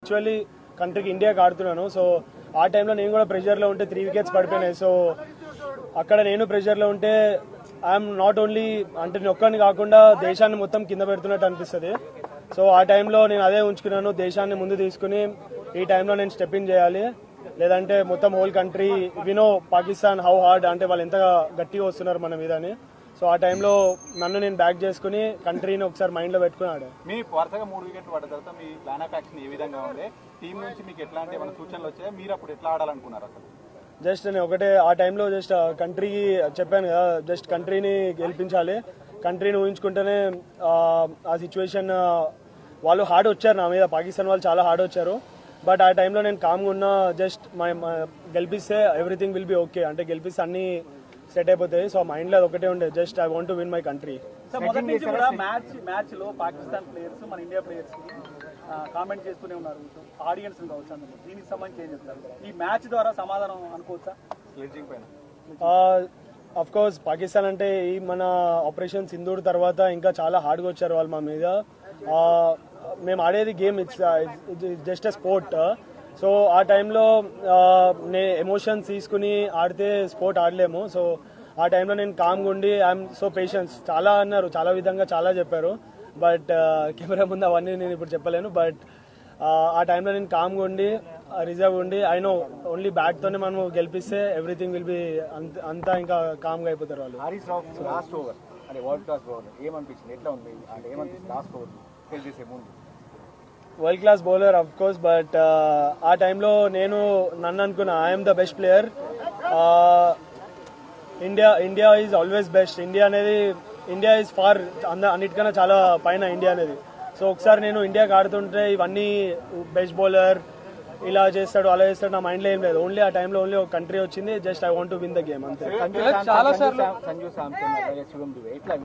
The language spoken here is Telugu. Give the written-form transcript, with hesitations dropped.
యాక్చువల్లీ కంట్రీకి ఇండియాకి ఆడుతున్నాను. సో ఆ టైంలో నేను కూడా ప్రెషర్లో ఉంటే 3 వికెట్స్ పడిపోయినాయి. సో అక్కడ నేను ప్రెషర్లో ఉంటే ఐఎమ్ నాట్ ఓన్లీ అంటే నేను ఒక్కడిని కాకుండా దేశాన్ని మొత్తం కింద పెడుతున్నట్టు అనిపిస్తుంది. సో ఆ టైంలో నేను అదే ఉంచుకున్నాను, దేశాన్ని ముందు తీసుకుని ఈ టైంలో నేను స్టెప్ ఇన్ చేయాలి, లేదంటే మొత్తం హోల్ కంట్రీ వినో పాకిస్తాన్ హౌ హార్డ్ అంటే వాళ్ళు ఎంత గట్టిగా వస్తున్నారు మన మీద అని. సో ఆ టైంలో నన్ను నేను బ్యాక్ చేసుకుని కంట్రీని ఒకసారి మైండ్లో పెట్టుకుని ఆడాను. మీ వరుసగా 3 వికెట్లు పడ్డ తర్వాత మీ ప్లాన్ ఆఫ్ యాక్షన్ ఏ విధంగా ఉంది? టీం నుంచి మీకు ఎట్లాంటి ఏమైనా సూచనలు వచ్చాయి? మీరు అప్పుడు ఎట్లా ఆడాలనుకున్నారు? అసలు జస్ట్ నేను ఒకటే ఆ టైంలో జస్ట్ కంట్రీకి చెప్పాను కదా, జస్ట్ కంట్రీని గెలిపించాలి, కంట్రీని ఊహించుకుంటేనే ఆ సిచ్యువేషన్ వాళ్ళు హార్డ్ వచ్చారు నా మీద, పాకిస్తాన్ వాళ్ళు చాలా హార్డ్ వచ్చారు. బట్ ఆ టైంలో నేను కామ్గా ఉన్నా, జస్ట్ గెలిపిస్తే ఎవ్రీథింగ్ విల్ బి ఓకే, అంటే గెలిపిస్తే అన్ని సెట్ అయిపోతాయి. సో మైండ్లో అది ఒకటే ఉండే, just I want to win my country. మొదటి నుంచి కూడా మ్యాచ్ లో పాకిస్తాన్ ప్లేయర్స్ మన ఇండియా ప్లేయర్స్ కామెంట్ చేస్తూనే ఉన్నారు, ఆడియన్స్ కావచ్చు. అందులో దీనికి సంబంధించి ఏం చెప్తారు? ఈ మ్యాచ్ ద్వారా సమాధానం అనుకోవచ్చా? స్లెడ్జింగ్ పైన అఫ్ కోర్స్ పాకిస్తాన్ అంటే ఈ మన ఆపరేషన్ సింధూర్ తర్వాత ఇంకా చాలా హార్డ్గా వచ్చారు వాళ్ళు మా మీద. మేము ఆడేది game, it's just a sport. So ఆ టైంలో ఎమోషన్స్ తీసుకుని ఆడితే స్పోర్ట్ ఆడలేము. సో ఆ టైంలో నేను కామ్గా ఉండి ఐఎమ్ సో పేషెన్స్ చాలా అన్నారు, చాలా విధంగా చాలా చెప్పారు. బట్ కెమెరా ముందు అవన్నీ నేను ఇప్పుడు చెప్పలేను. బట్ ఆ టైంలో నేను కామ్గా ఉండి రిజర్వ్ ఉండి ఐ నో ఓన్లీ బ్యాట్తోనే మనం గెలిపిస్తే ఎవ్రీథింగ్ విల్ బి అంతా ఇంకా కామ్గా అయిపోతారు వాళ్ళు. హరీష్ రావు లాస్ట్ ఓవర్ అంటే వరల్డ్ క్లాస్ బౌలర్ ఏమనిపించింది? ఎట్లా ఉంది అంటే ఏమనిపించింది లాస్ట్ ఓవర్ ఫేస్ చేసే ముందు? World class bowler of course, but ఆ టైంలో నేను నన్ను అనుకున్నా I'm the best player. India is always best. India is far అన్నిటికన్నా చాలా పైన ఇండియా అనేది. సో ఒకసారి నేను ఇండియాకి ఆడుతుంటే ఇవన్నీ బెస్ట్ బౌలర్ ఇలా చేస్తాడు అలా చేస్తాడు నా మైండ్లో ఏం లేదు. ఓన్లీ ఆ టైంలో ఓన్లీ ఒక కంట్రీ వచ్చింది, just I want to win the game అంతే. చాలా సార్లు సంజు శాంసన్